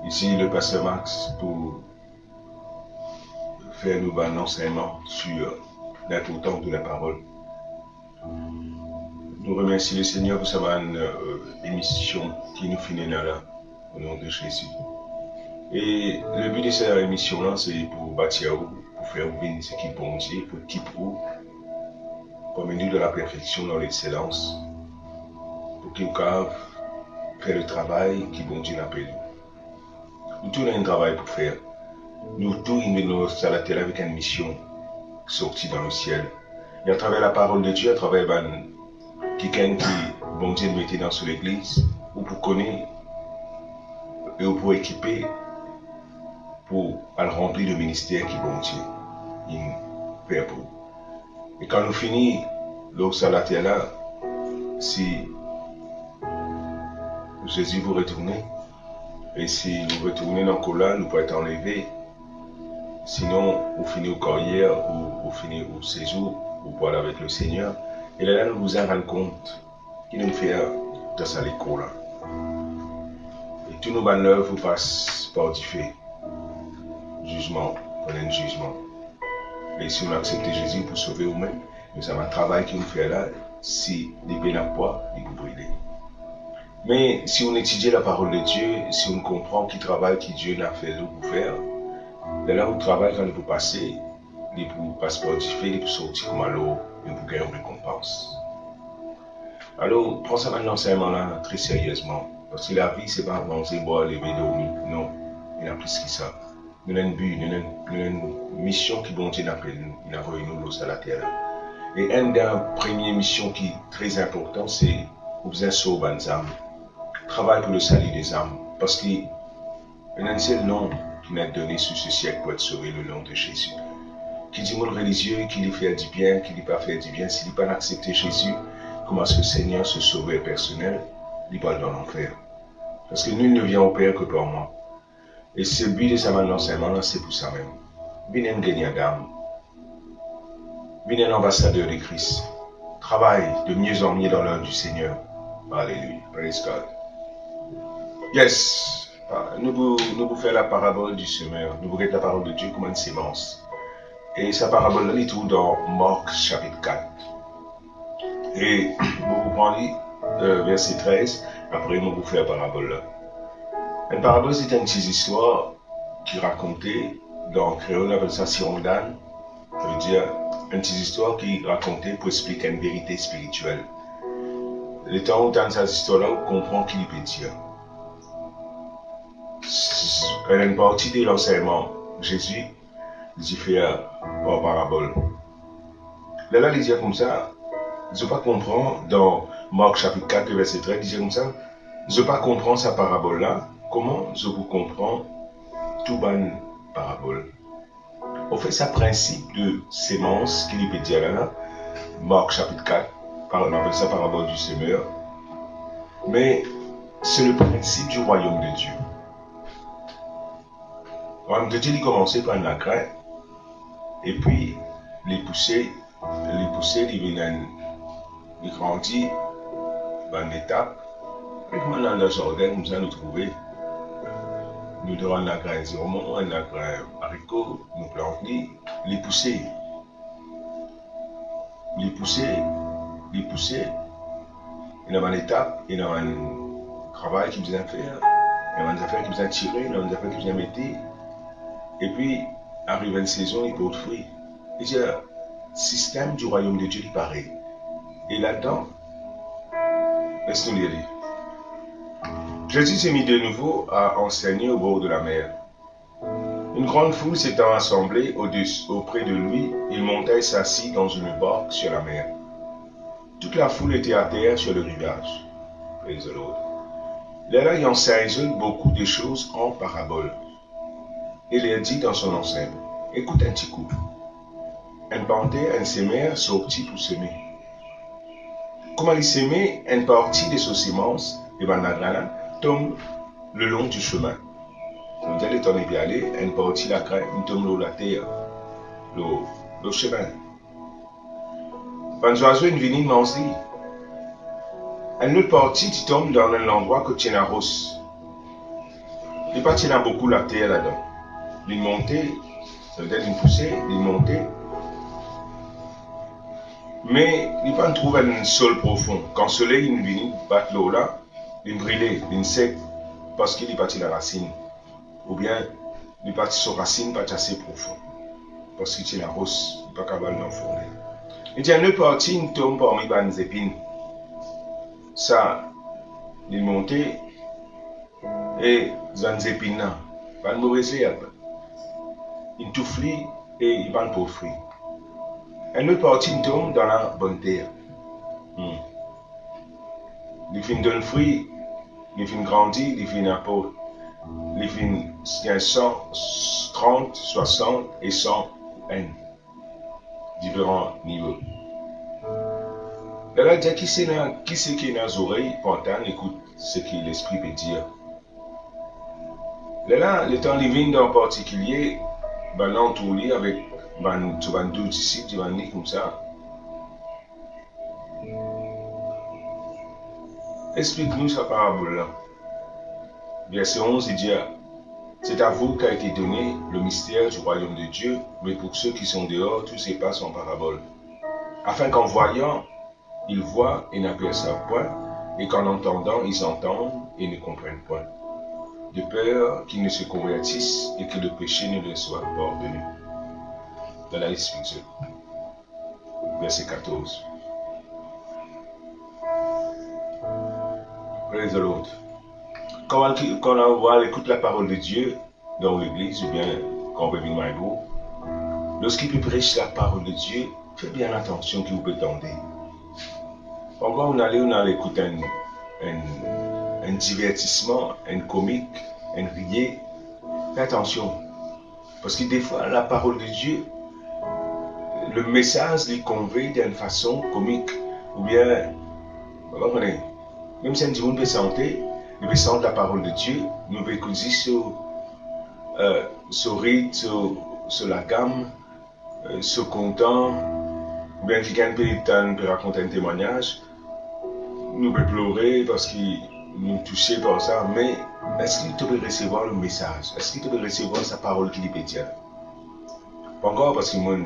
Ici, le pasteur Max pour faire nous un enseignement sur l'importance de la parole. Nous remercions le Seigneur pour sa émission qui nous finit là, au nom de Jésus. Et le but de cette émission-là, c'est pour bâtir, pour faire venir ce qui est bon Dieu, pour qu'il pour mener de la perfection dans l'excellence, pour qu'il puisse faire le travail qui bon Dieu appelle nous. Nous tous avons un travail pour faire. Nous tous, nous sommes à la terre avec une mission sortie dans le ciel. Et à travers la parole de Dieu, à travers quelqu'un qui, bon Dieu, nous mettait dans l'église, ou pour connaître, et pour équiper, pour remplir le ministère qui, bon Dieu, il fait pour. Et quand nous finissons, lorsque à la terre là, si Jésus vous retourne, et si vous retournez dans le là, nous pouvons être enlevés. Sinon, vous finissez au carrière, ou vous finissez au séjour, vous pouvez aller avec le Seigneur. Et là, nous vous en rendons compte qu'il nous fait dans cette école là. Et tous nos bonheurs vous passent par du fait. Jugement, on a un jugement. Et si on accepte Jésus pour sauver vous-même, nous avons un travail qui nous fait là, si les peines n'ont pas, il vous brûle. Mais si on étudie la parole de Dieu, si on comprend qu'il travail que Dieu n'a fait pour faire, là où le travail, quand il peut passer, il peut passer par du fait, il peut sortir comme alors, il peut gagner une récompense. Alors, prends ça dans l'enseignement là très sérieusement. Parce que la vie, c'est pas avancer, boire, lever, dormir. Non, il y a plus que ça. Nous avons un but, nous avons une mission qui bon Dieu appelle nous. Il a envoyé nous à la terre. Et une des premières missions qui est très importante, c'est vous besoin de sauver les âmes. Travail pour le salut des âmes. Parce qu'il y a un seul nom qui nous a donné sur ce siècle pour être sauvé, le nom de Jésus. Qui dit monde religieux, qui lui fait du bien, qui lui pas fait du bien, s'il n'a pas accepté Jésus, comment est-ce que le Seigneur se sauve personnel, il va dans l'enfer. Parce que nul ne vient au Père que par moi. Et ce but de sa enseignement, c'est pour ça même. Venez un gagnant d'âme. Venez un ambassadeur de Christ. Travaille de mieux en mieux dans l'œuvre du Seigneur. Alléluia. Praise God. Yes. Nous vous faisons la parabole du semeur. Nous vous regardons la parole de Dieu comme une sémence. Et sa parabole-là, il est tout dans Marc chapitre 4. Et vous prenez verset 13, après nous vous faisons la parabole-là. Une parabole, c'est une petite histoire qui est racontée dans créole, on appelle ça Sirondan. Ça veut dire une petite histoire qui est racontée pour expliquer une vérité spirituelle. Le temps où dans cette histoire-là, on comprend qui il peut dire. Elle est une partie de l'enseignement. Jésus, il fait par parabole. Là, il dit comme ça, je ne pas comprendre dans Marc chapitre 4, verset 13, il dit comme ça, je ne pas comprendre sa parabole-là. Comment je vous comprends tout bonne parabole? On fait ça principe de sémence qu'il peut dire là, Marc chapitre 4, on appelle ça parabole du semeur. Mais c'est le principe du royaume de Dieu. Le royaume de Dieu, il commençait par la graine, et puis les pousser, il grandit dans une étape. Et quand dans le jardin, comme ça, nous trouvons. Nous devons la graine zéro, la graine haricot, nous plantons, les pousser. Il y a une étape, il y a un travail qui besoin faire, il y a des affaires qui besoin tirer, il y a des affaires qui besoin mettre. Et puis, arrive une saison, il porte fruit. Et c'est le système du royaume de Dieu qui paraît. Et là-dedans, laisse-nous lire. Jésus s'est mis de nouveau à enseigner au bord de la mer. Une grande foule s'étant assemblée auprès de lui, il monta et s'assit dans une barque sur la mer. Toute la foule était à terre sur le rivage. Praise the Lord. Là, il enseigne beaucoup de choses en parabole. Il leur dit dans son enseignement, écoute un petit coup. Un panthère, un semeur sortit pour semer. Comment il semait, une partie de ses semences, de banana, tombe le long du chemin. Vous allez t'en y aller, une partie la graine, tombe dans la terre, le chemin. Quand l'oiseau est venu manger, une autre partie tombe dans un endroit que tu es en rose. il pas tirer beaucoup la terre là-dedans. Il monter, ça veut dire une poussée, il monter. Mais il pas trouver un sol profond. Quand le soleil vient battre l'eau là, il brûle, il sec, parce qu'il est parti la racine. Ou bien, il est parti sur racine, pas assez profond. Parce qu'il est la rose, il n'est pas capable d'en fournir. Il y a une partie, il tombe parmi les épines. Ça, il monte et les épines là, il une mauvaise herbe. Il tout frit et il va pas fruit. Une autre partie, il tombe dans la bonne terre. Il finit d'un fruit, il finit grandir, il finit un pot. Il finit 130, 60 et 100 N. Différents niveaux. Là, il dit qui c'est qui est dans les oreilles, Pontan, écoute ce que l'esprit peut dire. Là, le temps living en particulier, ben, l'entouré avec deux disciples, tu vas dire comme ça. Explique-nous sa parabole-là. Verset 11, il dit, c'est à vous qu'a été donné le mystère du royaume de Dieu, mais pour ceux qui sont dehors, tout se passe en parabole. Afin qu'en voyant, ils voient et n'aperçoivent point, et qu'en entendant, ils entendent et ne comprennent point. De peur qu'ils ne se convertissent et que le péché ne leur soit pardonné. Dans la explication. Verset 14. Praise the Lord. Quand on écoute la parole de Dieu dans l'église, ou bien quand on veut venir à lorsqu'il peut prêcher la parole de Dieu, faites bien attention qu'il vous peut tendre. Encore on allait écouter un divertissement, un comique, un rier. Faites attention. Parce que des fois, la parole de Dieu, le message les convey d'une façon comique. Ou bien, même si un monde peut sentir, nous pouvons sentir la parole de Dieu, nous pouvons écouter sur rythme, sur la gamme, sur content, ou bien quelqu'un peut raconter un témoignage, nous pouvons pleurer parce qu'il nous touche par ça, mais est-ce qu'il peut recevoir le message? Est-ce qu'il peut recevoir sa parole qu'il peut dire? Pas encore parce que moi,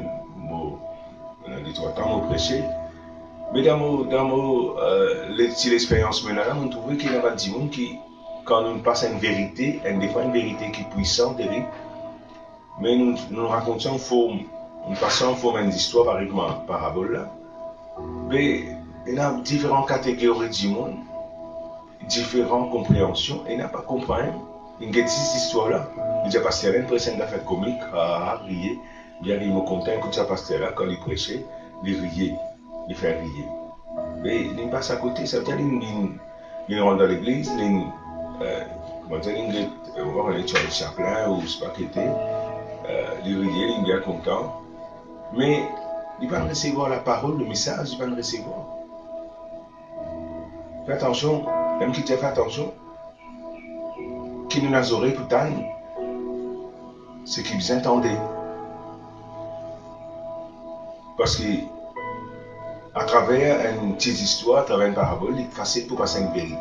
les 3 temps, je prêché. Mais dans l'expérience maintenant, on trouve qu'il y a des gens qui, quand nous passons une vérité, des fois une vérité qui est puissante, terrible, mais nous racontons nous passons en forme d'histoire par exemple en parabole là. Mais il y a différentes catégories de monde, différentes compréhensions, et il n'a pas compris. Il y a cette histoire-là. Il dit, parce qu'il y a une personne qui a fait comique, à rier. Bien, il me content, écoute ça, pasteur là, quand il prêchait, il riait, il fait rier. Mais il passe à côté, ça veut dire qu'il rentre dans l'église, comment dire, on va aller sur le chaplain ou ce pas qu'il était, il riait, il est bien content. Mais il va recevoir la parole, le message, il va le recevoir. Fais attention, même qui te fait attention, qui nous a oreilles pour t'aider, ce qui vous entendez. Parce que, à travers une petite histoire, à travers une parabole, il est facile pour passer une vérité.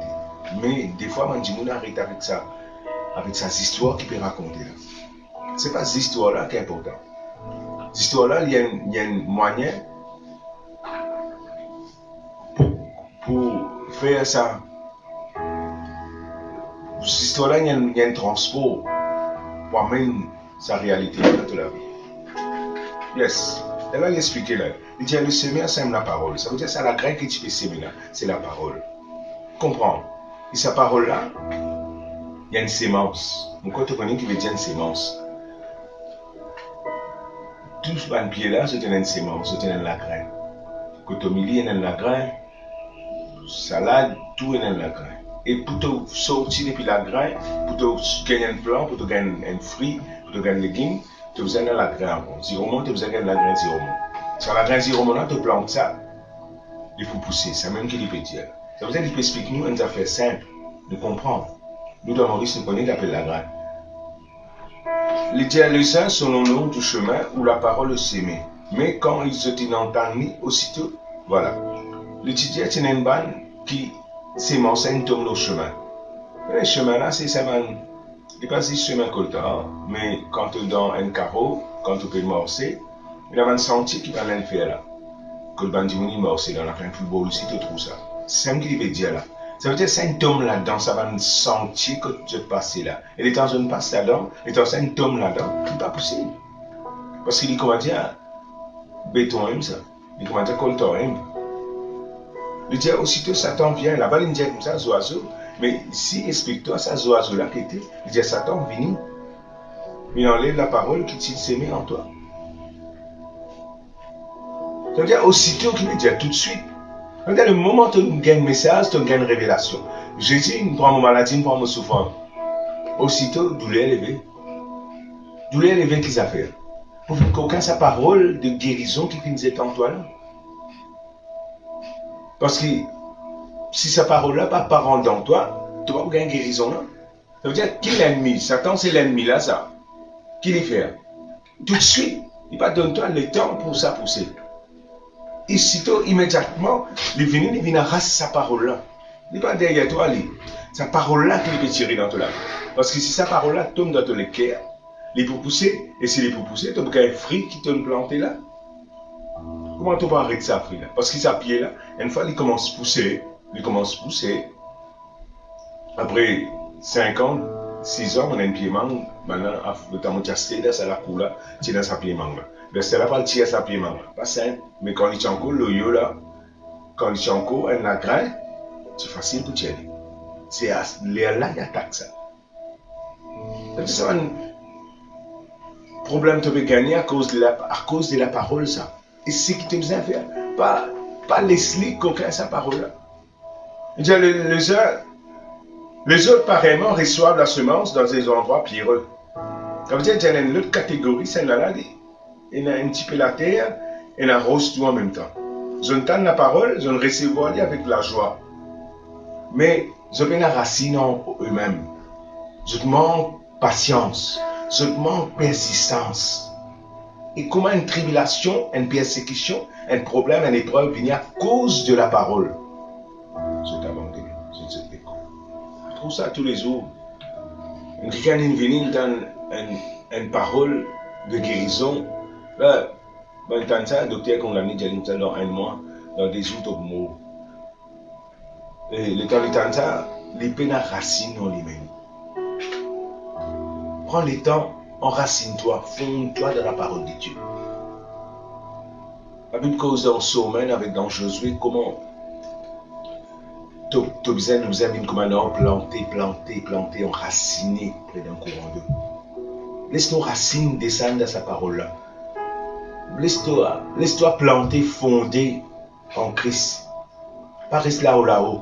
Mais des fois, on dit, on arrête avec sa histoire qu'il peut raconter. Ce n'est pas cette histoire-là qui est importante. Cette histoire-là, il y a un moyen pour faire ça. Cette histoire-là, il y a un transport pour amener sa réalité dans la vie. Yes. Elle va l'expliquer là. Il dit, le semer sème la parole. Ça veut dire que c'est la graine que tu peux semer là. C'est la parole. Comprends. Et sa parole-là, il y a une sémence. Donc, quand tu connais qui veut dire une sémence, tout ce pied-là, c'est une sémence, c'est une la graine. Quand tu milieu, il y a la graine. Salade, tout est dans la graine. Et pour te sortir depuis la graine, pour te gagner un plant, pour te gagner un fruit, pour te gagner un légume, tu as besoin de la graine. Ziromon, tu as besoin de la graine ziromon. Sur la graine ziromon, tu plantes ça. Il faut pousser. C'est même qu'il peut dire. Ça veut dire qu'il peut expliquer nous une affaire simple de comprendre. Nous, dans Maurice, nous connaissons l'appel la graine. Les dialysins sont au nom du chemin où la parole est sémée. Mais quand ils étaient entendus, aussitôt, voilà. L'étudiant est une banne qui s'émancine tombe au chemin. Le chemin là, c'est ça, il passe juste chemin coltan, mais quand tu es dans un carreau, quand tu peux morcer, il y a un sentier qui va aller faire là. Que le bandit morcer dans la fin de football aussi, tu trouves ça. C'est ça qu'il veut dire là. Ça veut dire que c'est un tome là-dedans, ça va un sentier que tu passes là. Et les temps où on passe là-dedans, et temps un tome là-dedans, c'est pas possible. Parce qu'il dit, comment dire, béton aime ça. Il dit, comment dire, coltan aime. Il dit, aussitôt Satan vient, là-bas, il dit comme ça, oiseau. Mais si, explique-toi, ça, oiseau-là qui était, il dit, Satan, viens. Il enlève la parole qui t'y s'aimait en toi. Ça veut dire, aussitôt qu'il veut dire tout de suite. Ça veut dire, le moment où tu gagnes un message, tu gagnes une révélation. Jésus, il prend mon maladie, il prend mon souffrance. Aussitôt, douleur élevée. Douleur élevée, qu'est-ce qu'il a fait? Pour qu'aucun sa parole de guérison qui finissait en toi là. Parce que si sa parole-là pas parole dans toi, tu vas pas gagner guérison là. Ça veut dire qui est l'ennemi? Satan, c'est l'ennemi là, ça. Qui les fait? Tout de suite, il va donner toi le temps pour ça pousser. Et sitôt, immédiatement, il vient arracher sa parole-là. Il n'est pas derrière toi, lui. Sa parole-là qu'il peut tirer dans toi. Parce que si sa parole-là tombe dans ton cœur, il peut pousser, et s'il peut pousser, tu as un fruit qui te planté là. Comment tu vas arrêter ça, fruit là? Parce que ça pied là, une fois il commence à pousser, Après 5 ans, 6 ans, on a un pied mangue. Maintenant, le temps où tu as stédé, ça la coule là, tu as sa pied mangue là. Le stade là, pas le tirer sa pied mangue là. Pas simple, mais quand il tient encore le yo là, quand il tient encore un lagrin, c'est facile pour tirer. C'est là qui attaque ça. C'est un problème que tu peux gagner à cause de la parole ça. Et c'est ce qui te besoin de faire. Pas laisser quelqu'un sa parole là. Les autres, pareillement, reçoivent la semence dans des endroits pierreux. Ça veut dire qu'il y a une autre catégorie, c'est là, il y a un petit peu la terre et la rose tout en même temps. Je entends la parole, je recevoir avec la joie. Mais je vais la racine en eux-mêmes. Je demande patience. Je demande persistance. Et comment une tribulation, une persécution, un problème, une épreuve vient à cause de la parole. Je t'abandonne, je te découvre. Je trouve ça tous les jours. Quelqu'un vient dans une parole de guérison. Là, dans le docteur condamné dans un mois, dans des jours de mots. Et le temps de ça, les peines racines dans les mains. Prends le temps, enracine-toi, fonde-toi dans la parole de Dieu. La Bible cause dans Sommène avec dans Josué, comment tu as besoin de nous amener comme un arbre planté, enraciné près d'un courant d'eau. Laisse nos racines descendre dans sa parole-là. Laisse-toi planter, fonder en Christ. Pas rester là-haut.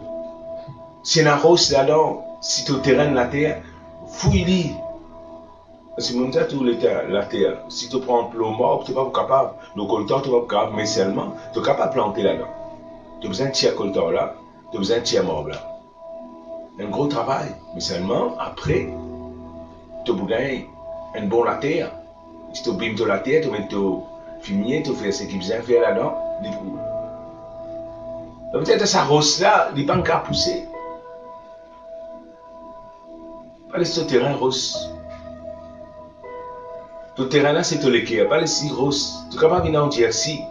Si il y a un rose là-dedans, si tu es au terrain de la terre, fouille-le. C'est comme ça tout la terre. Si tu prends un plomb mort, tu n'es pas capable. Le coltan, tu n'es pas capable, mais seulement, tu es capable de planter là-dedans. Tu as besoin de tirer coltan là, tu as besoin de tirer mort là. Un gros travail, mais seulement après, tu as besoin un bon la terre. Si tu bimes la terre, tu mets ton fumier, tu fais ce qu'il besoin de faire là-dedans. Peut-être que sa rose là, il n'est pas encore poussé. Pas laisser ton terrain rose. Ton terrain là, c'est ton équerre, pas laisser rose. Tu ne peux pas venir en dire si.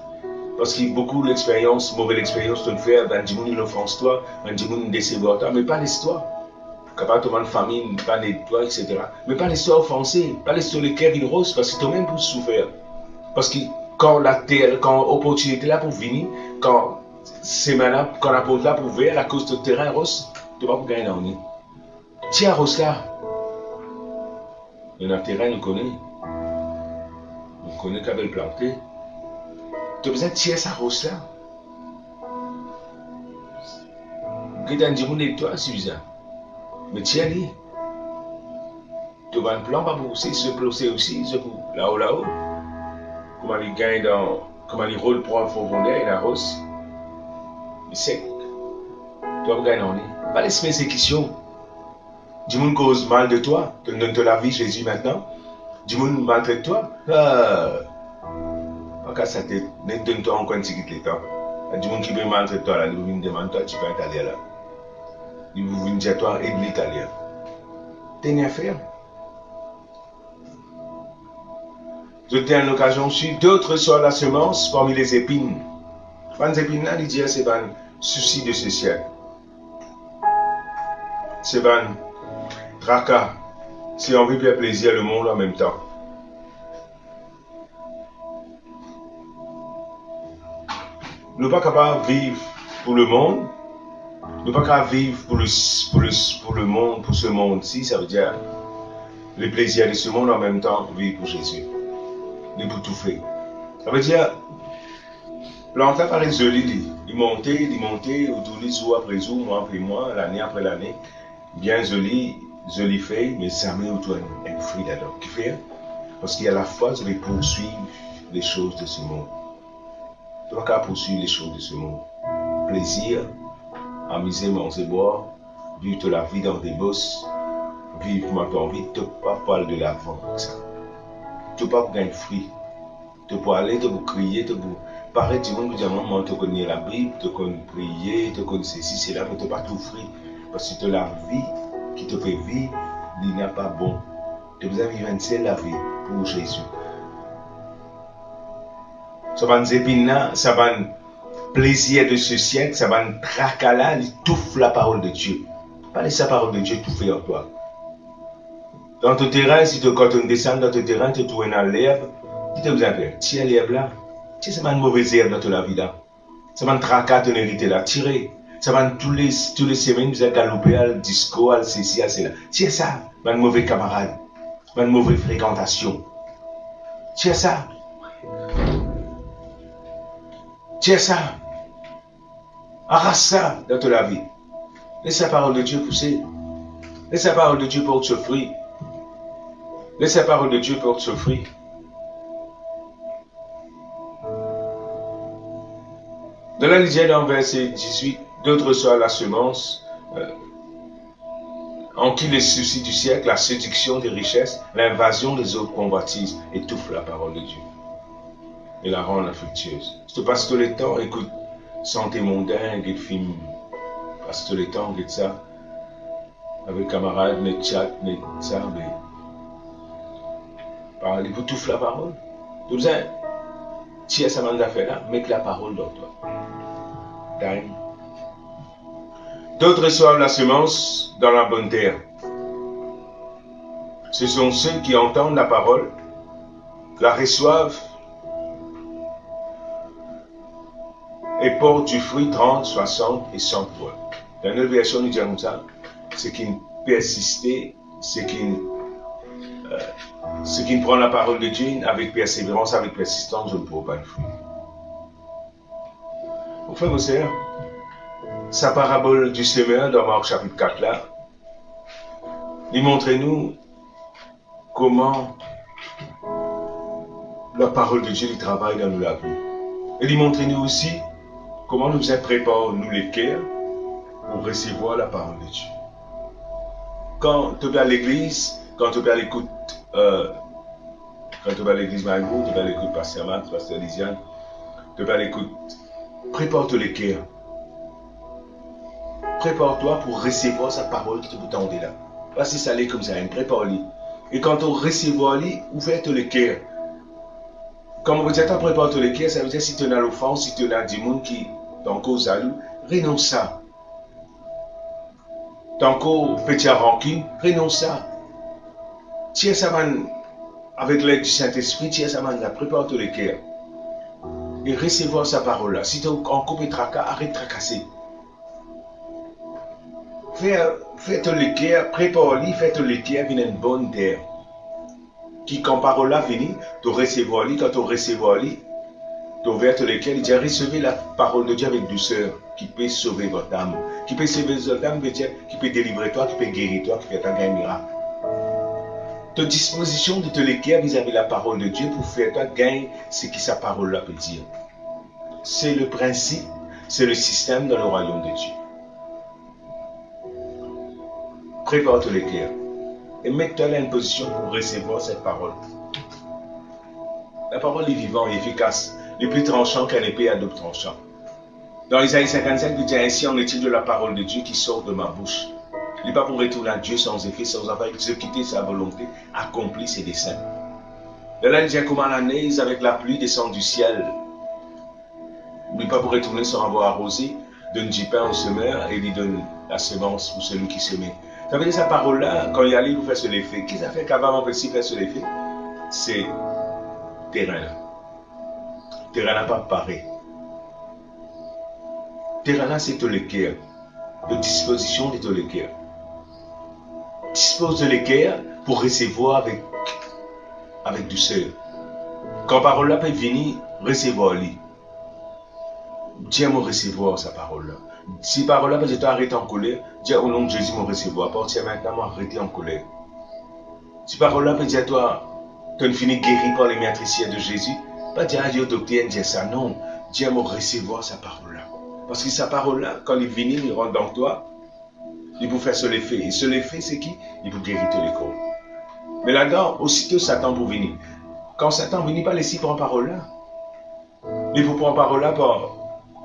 Parce qu'il y a beaucoup d'expérience, mauvaise expérience de le faire, dans le monde il offense toi, dans le monde il décevoir toi, mais pas laisse-toi. Capable de tomber famille, pas de toi, etc. Mais pas laisse-toi offenser, pas laisse-toi le cœur il rose, parce que toi-même pour souffrir. Parce que quand la terre, quand l'opportunité là pour venir, quand c'est maintenant, quand la porte là pour ouvrir, à cause de terrain rose, tu vas pas gagner en ligne. Tiens, rose là. Il y a un terrain, nous connaît. On connaît qu'à le planter. Tu as besoin de tirer sa rose là. Que dans le monde de toi, c'est bizarre. Mais tiens-les. Tu vas un plan pas pour pousser, se placer aussi, là-haut. Comment il gagne dans. Comment il roule pour en profondeur et la rose. Il sec. Tu vas gagner en ligne. Pas les persécutions. Du monde cause mal de toi. Tu donnes la vie, Jésus, maintenant. Du monde maltraite toi. Pas qu'à sa tête. Ne donne-toi encore un petit temps. Du monde qui veut maltraiter toi, là, il vous demande toi, tu peux aller là. Il vous dit à toi, aide l'italien. T'es rien à faire. Je tiens l'occasion aussi, d'autres soient la semence parmi les épines. Les épines là, il dit, c'est un souci de ce siècle. C'est un tracas. C'est envie de faire plaisir le monde en même temps. Nous ne sommes pas capables de vivre pour le monde. Nous ne sommes pas capables de vivre pour le monde, pour ce monde-ci. Ça veut dire les plaisirs de ce monde en même temps, vivre pour Jésus. De pour tout faire. Ça veut dire, l'entend paraît joli, il montait, autour de jour après jour, mois après mois, l'année après l'année. Bien joli fait, mais jamais autour un fruit là-dedans. Qui fait? Parce qu'il y a la force de poursuivre les choses de ce monde. Tu ne vas pas poursuivre les choses de ce monde. Plaisir, amuser, manger, boire, vivre toute la vie dans des bosses, vivre ma envie, tu ne peux pas parler de l'avant. Tu ne peux pas gagner fruit. Tu peux aller, tu peux crier, tu peux parler du monde, maman, tu connais la Bible, tu connais prier, tu connais ceci, cela, mais tu ne peux pas tout offrir. Parce que la vie qui te fait vivre, il n'est pas bon. Tu as besoin de vivre une seule la vie pour Jésus. Ça va nous épiner, ça va nous plaisir de ce siècle, ça va nous tracas là, il touffe la parole de Dieu. Pas laisser la parole de Dieu tout faire en toi. Dans ton terrain, si quand on descend dans ton terrain, tu tournes dans l'herbe, tu as besoin de faire. Tiens l'herbe là. Tiens, c'est pas une mauvaise herbe dans ta vie là. Ça va nous tracas ton hérité là. Tirer. Ça va tous les semaines, vous allez galoper à disco, à ceci, à cela. Tiens ça, une mauvaise camarade. Une mauvaise fréquentation. Tiens ça. Tiens ça. Arrache ça dans ta vie. Laisse la parole de Dieu pousser. Laisse la parole de Dieu porter ce fruit. Laisse la parole de Dieu porter ce fruit. Dans la Lisée, dans verset 18, d'autres soient la semence, en qui les soucis du siècle, la séduction des richesses, l'invasion des autres convoitises étouffent la parole de Dieu et la rend infructueuse. Si tu passes tout le temps, écoute, santé mondaine, des films, passe tout le temps, écoute ça, avec camarades, les chats, les ça, mais parler pour tout la parole. Tu as besoin, tiens ça m'a fait là, mets la parole dans toi. Time. D'autres reçoivent la semence dans la bonne terre. Ce sont ceux qui entendent la parole, la reçoivent et portent du fruit 30, 60 et 100 fois. Dans notre version, nous disons ça, c'est qui persiste, c'est qui prend la parole de Dieu avec persévérance, avec persistance, je ne pourrai pas le fruit. Mon frère, mon sœur, sa parabole du semeur dans Marc chapitre 4 là, il montre-nous comment la parole de Dieu travaille dans nos vie. Et il montre-nous aussi comment nous préparons nous les cœurs pour recevoir la parole de Dieu. Quand tu vas à l'église, quand tu vas à l'écoute, quand tu vas à l'église Margot, tu vas à l'écoute Pasteur Max, Pasteur Lisiane, tu vas à l'écoute, prépare-toi les cœurs. Prépare-toi pour recevoir sa parole qui te vous tendait là. Parce que ça allait comme ça, prépare-le. Et quand on recevoir, ouvre-toi le cœur. Quand on veut dire prépare-toi le cœur, ça veut dire si tu as l'offense, si tu as du monde qui t'en cause à lui, renonce ça. T'as encore petit rancune, renonce ça. Tiens ça avec l'aide du Saint-Esprit, tiens ça prépare-toi le cœur. Et recevoir sa parole là. Si tu as encore des tracas, arrête de tracasser. Faites le cœur, prépare-le, faites le cœur, vient une bonne terre. Qui, quand parole là finit, tu recevoir lui, quand tu recevoir lui, tu ouvres le cœur, il dit recevez la parole de Dieu avec douceur, qui peut sauver votre âme. Qui peut sauver votre âme, qui peut délivrer toi, qui peut guérir toi, qui peut t'en gagner un miracle. Ta disposition de te le cœur vis-à-vis de la parole de Dieu pour faire toi gagner ce que sa parole là peut dire. C'est le principe, c'est le système dans le royaume de Dieu. Prépare-toi le cœur et mets-toi dans une position pour recevoir cette parole. La parole est vivante et efficace, le plus tranchant qu'un épée à double tranchant. Dans Isaïe 55, il dit ainsi en est-il de la parole de Dieu qui sort de ma bouche. Il n'est pas pour retourner à Dieu sans effet, sans avoir exécuté sa volonté, accomplir ses desseins. De là, il dit comment la neige avec la pluie descend du ciel. N'oublie pas pour retourner sans avoir arrosé, donne du pain au semeur et lui donne la semence pour celui qui semait. Ça veut dire cette parole-là, quand il y a pour faire ce l'effet, qu'est-ce que ça fait qu'avant on peut faire ce l'effet? C'est terrain là. Terrain là pas pareil. Terrain là c'est tout le cœur. De disposition de tout le cœur. Dispose de l'équerre pour recevoir avec douceur. Quand parole là peut venir, recevoir lui. Dieu m'a recevoir sa parole là. Si parole là peut être arrêté en colère, Dieu au nom de Jésus m'a recevoir. À partir maintenant, m'a arrêté en colère. Si parole là peut dire toi, tu as fini guéri par les maîtressiers de Jésus, pas dire à Dieu docteur, dire ça, non. Dieu m'a recevoir sa parole là. Parce que sa parole là, quand il vient, il rentre dans toi, il peut faire ce l'effet. Et ce l'effet, c'est qui? Il peut guérir tous les corps. Mais là-dedans, aussitôt Satan peut venir. Quand Satan ne vient pas laisser prendre parole là, il peut prendre parole là par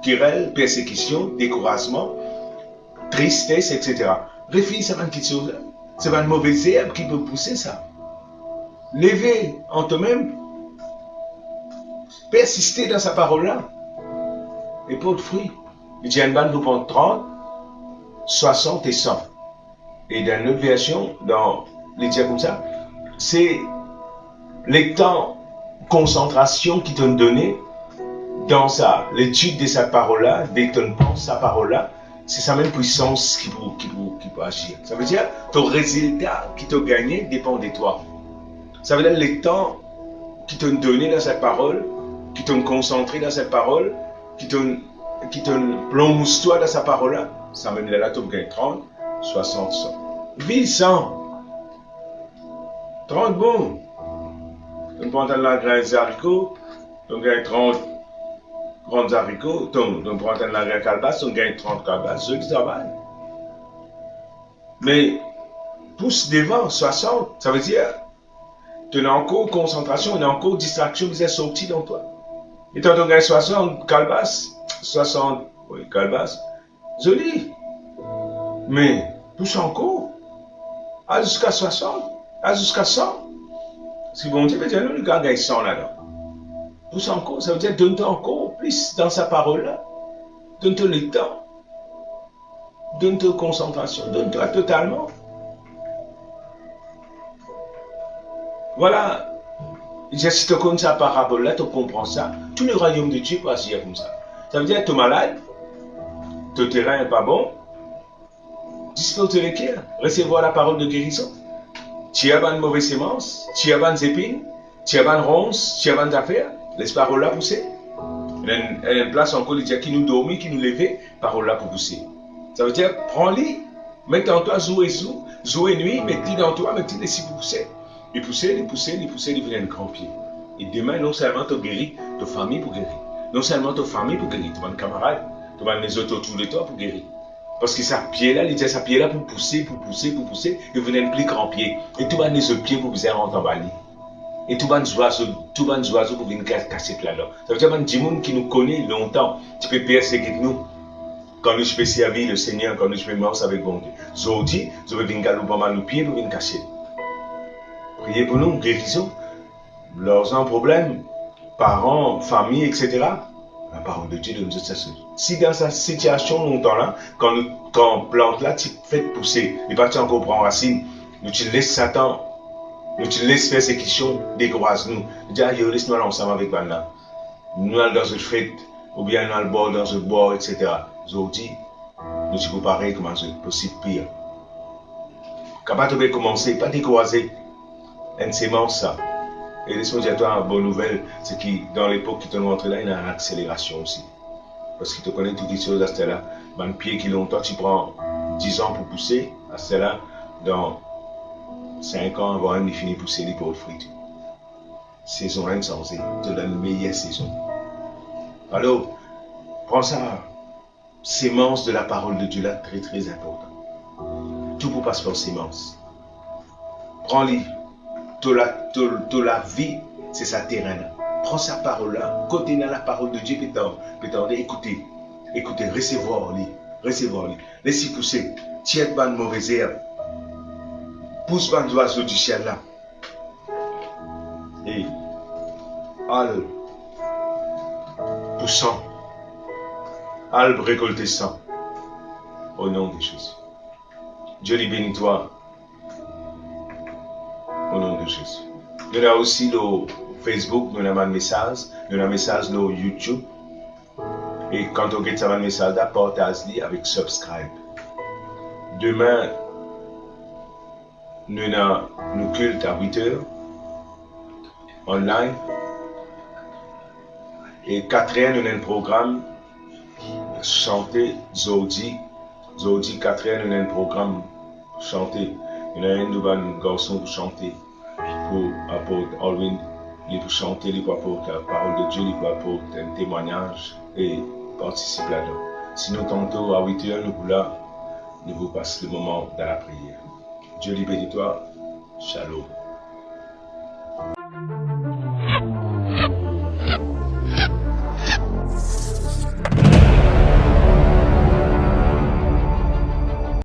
querelle, persécution, découragement, tristesse, etc. Réfléchis, c'est pas une petite chose. C'est pas une mauvaise herbe qui peut pousser ça. Lever en toi-même, persister dans sa parole là, et pour le fruit. Il dit, une balle vous prend 30, 60 et 100. Et dans une autre version, dans les dire comme ça, c'est les temps concentration qui t'ont donné dans ça, l'étude de cette parole-là, dès que tu penses sa parole-là, c'est sa même puissance qui peut agir. Ça veut dire, ton résultat qui t'a gagné dépend de toi. Ça veut dire, les temps qui t'ont donné dans cette parole, qui t'ont concentré dans cette parole, qui t'ont plongé toi dans sa parole-là, ça même là, tu gagnes 30, 60, 100. 800. 30 bons. Tu prends la graine de haricots, tu gagnes 30 grands haricots, tu prends la graine de calebasse, tu gagnes 30 calebasses, ceux qui travaillent. Mais pousse devant 60, ça veut dire tu as encore concentration, tu as encore distraction qui est sortie dans toi. Et quand tu gagnes 60 calebasses, 60 calebasses, joli. Mais pousse encore, à jusqu'à 60, à jusqu'à 100. Si bon Dieu veut dire, nous, le gars gagne 100 là-dedans. Pousse encore, ça veut dire donne-toi encore plus dans sa parole-là. Donne-toi le temps. Donne-toi concentration. Donne-toi totalement. Voilà. Si tu connais sa parabole-là, tu comprends ça. Tout le royaume de Dieu peut agir comme ça. Ça veut dire que tu es malade, ton terrain n'est pas bon, dispose de l'équerre, recevoir la parole de guérison. Tu as une mauvaise sémence, tu as des épines, tu as une ronce, tu as des affaires, laisse parole là pousser. Elle a une place encore, il dit qui nous dormit, qui nous levait, parole là pour pousser. Ça veut dire, prends-les, mets en toi jour et nuit, mets-les dans toi, mets-les ici pour pousser. Et pousser, il vient un grand pied. Et demain, non seulement tu guéris, ta famille pour guérir. Non seulement ta famille pour guérir, tu vas un camarade, tu vas les autres autour de toi pour guérir. Parce que sa pied-là, il dit sa pied-là pour pousser, il venait un plus grand pied. Et tout va les autres pieds pour vous rentrer en bas. Et tout va nous oiseaux pour venir casser là-dedans. Ça veut dire que des gens qui nous connaissent longtemps, tu peux persécuter nous. Quand nous peux servir le Seigneur, quand nous peux marcher avec bon Dieu. Aujourd'hui, je vais venir galoper nos pieds pour venir casser. Priez pour nous, guérison. Leurs un problème, parents, famille, etc. La parole de Dieu nous dit. Si dans cette situation longtemps-là, quand plante là, tu fais pousser, et pas tu encore prends racine, nous tu laisses Satan, nous tu laisses persécution, décourage nous. Nous dis, laisse-nous aller ensemble avec Bana. Nous allons dans une fête, ou bien nous allons boire dans un bois, etc. Aujourd'hui, nous sommes pareil comment c'est possible pire. Capable de commencer, pas décourager. Une sémence ça. Et laisse-moi dire toi une bonne nouvelle, c'est que dans l'époque qui te montre là, il y a une accélération aussi. Parce que tu connais toutes les choses à ce là. Dans le pied qui longtemps, tu prends 10 ans pour pousser, à ce là, dans 5 ans, avant il finit de pousser les pauvres fruits. Saison insensée, c'est la meilleure saison. Alors, prends ça, sémence de la parole de Dieu là, très très important. Tout pour passer par sémence. Prends-les. Toute la vie, c'est sa terrain. Prends sa parole là, côté dans la parole de Dieu, écoutez, recevoir-les. Laissez pousser, tiens pas de mauvaise herbe, pousse pas d'oiseau du ciel là. Et Al poussant, al récolter sang, au nom de Jésus. Dieu les bénit toi, au nom de Jésus. Nous avons aussi le Facebook, nous avons un message, nous avons un message sur YouTube. Et quand on get un message, partage-le avec subscribe. Demain, nous avons nos cultes à 8 heures, online. Et 4 heures, nous avons un programme chanter Zodi. Zodi 4 heures, nous avons un programme chanter. Nous avons un nouveau garçon pour chanter. Pour apporter Alwyn, il pour chanter, il pour apporter la parole de Dieu, il pour apporter un témoignage et participer là-dedans. Sinon, tantôt à 8 heures, nous vous passons le moment de la prière. Dieu libère toi. Shalom.